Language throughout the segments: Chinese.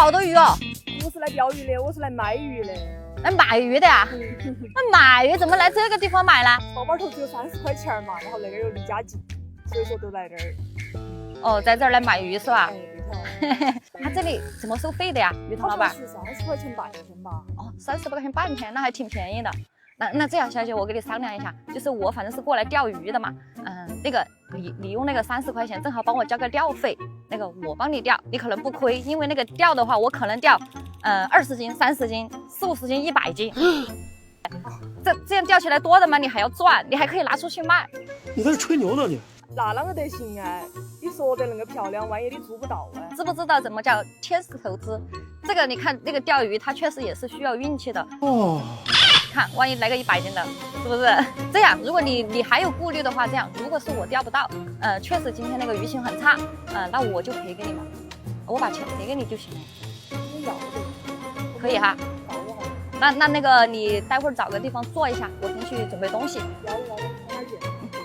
好多鱼哦！不是来钓鱼的，我是来卖鱼的。来卖鱼的呀？那卖鱼怎么来这个地方卖呢？包包头只有30块钱嘛，然后那个又离家近，所以说都来这儿。哦，在这儿来卖鱼是吧？对头。他这里怎么收费的呀，鱼塘老板？是30块钱半天吧。哦，30块钱半天，那还挺便宜的。那这样，小姐，我跟你商量一下，就是我反正是过来钓鱼的嘛，那个你用那个30块钱，正好帮我交个钓费，那个我帮你钓，你可能不亏，因为那个钓的话，我可能钓20斤、30斤、40-50斤、100斤，这样钓起来多的嘛，你还要赚，你还可以拿出去卖。你在这吹牛呢你？那啷个得行啊？你说的那个漂亮，万一你做不到啊？知不知道怎么叫天使投资？这个你看那个钓鱼，它确实也是需要运气的哦。看，万一来个100斤的，是不是？这样，如果你还有顾虑的话，这样，如果是我钓不到，确实今天那个鱼情很差，那我就赔给你嘛，我把钱赔给你就行。你要的，可以哈。那个你待会儿找个地方坐一下，我先去准备东西。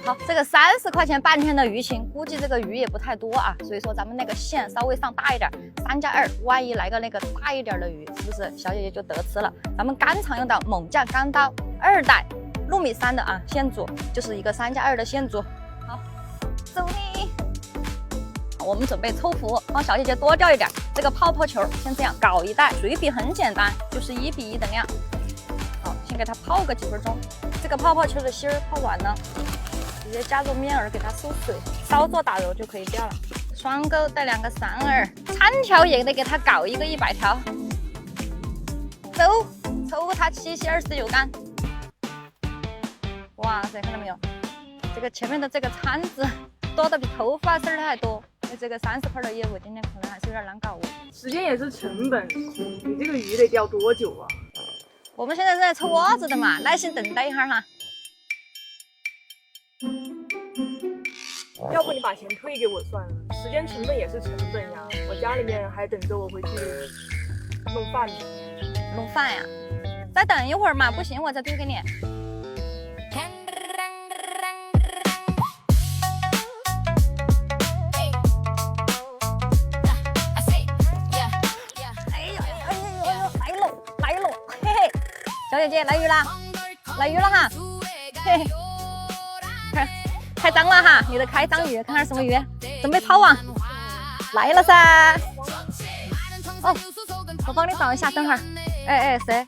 好，这个30块钱半天的鱼情，估计这个鱼也不太多啊，所以说咱们那个线稍微上大一点，3+2，万一来个那个大一点的鱼，是不是小姐姐就得吃了？咱们干常用的猛将钢刀2代6.3米的啊，线组就是一个3+2的线组。好，走你！我们准备抽福，帮小姐姐多钓一点。这个泡泡球先这样搞一袋，水笔很简单，就是1比1的量。好，先给它泡个几分钟。这个泡泡球的芯儿泡完了。直接加入面儿给它收水，稍作打揉就可以钓了。双钩带2个3儿，3条也得给它搞一个100条。走，抽它729杆。哇塞，看到没有？这个前面的这个铲子多的比头发丝儿还多。这个30块的业务今天可能还是有点难搞哦。时间也是成本，你这个鱼得钓多久啊？我们现在是在抽袜子的嘛，耐心等待一下哈。要不你把钱退给我算了，时间成本也是成本呀。我家里面还等着我回去弄饭呢。弄饭呀？再等一会儿嘛，不行我再退给你。来喽，嘿嘿，小姐姐来鱼啦，来鱼了哈，嘿嘿。开张了哈，你的开张鱼，看看什么鱼？准备抛网，来了噻！哦，我帮你找一下，等会儿。谁？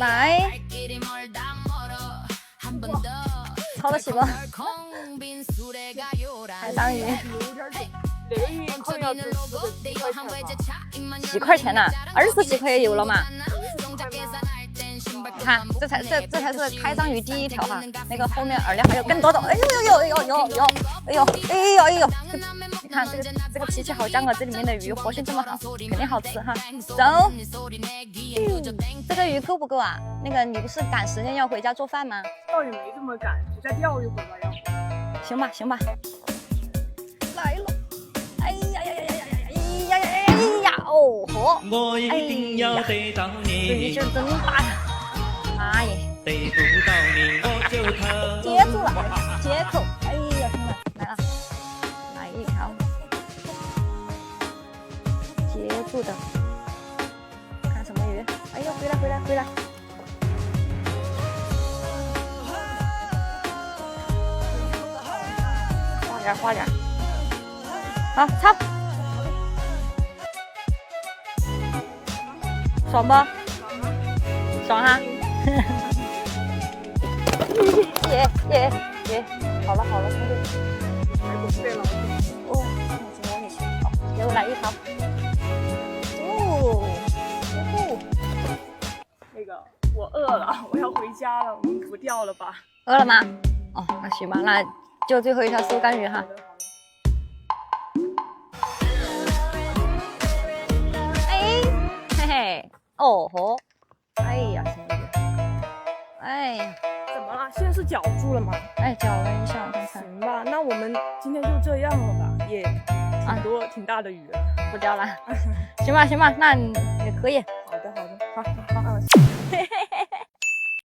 来，抄得起不？开张鱼，那个鱼可能要值10块钱吧？ 10块钱呐，20几块也有了嘛。看，这才是开张鱼第1条哈，那个后面饵料还有更多的。哎呦，你看这个脾气好犟啊，这里面的鱼活性这么好，肯定好吃哈。走，这个鱼够不够啊？那个你不是赶时间要回家做饭吗？倒也没这么赶，就再钓一会儿吧，要不。行吧，来了。哎呀，哦吼，哎呀，这鱼劲儿真大呀！妈耶！接住了，接口！哎呀，兄弟，来了，来一条，接住的。看什么鱼？哎呦，回来！花点，好，操！爽不？爽哈！耶！好了，兄弟，还不睡了。哦，你去，好，给我来1条。那个，我饿了，我要回家了，我们不钓了吧？饿了吗？哦，那行吧，那就最后1条收干鱼哈。嘿嘿，哦吼，哎呀，兄弟，哎呀。怎么了？现在是绞住了吗？哎，搅了一下，看看。行吧，那我们今天就这样了吧？也挺大的鱼了，不钓了。行吧，那也可以。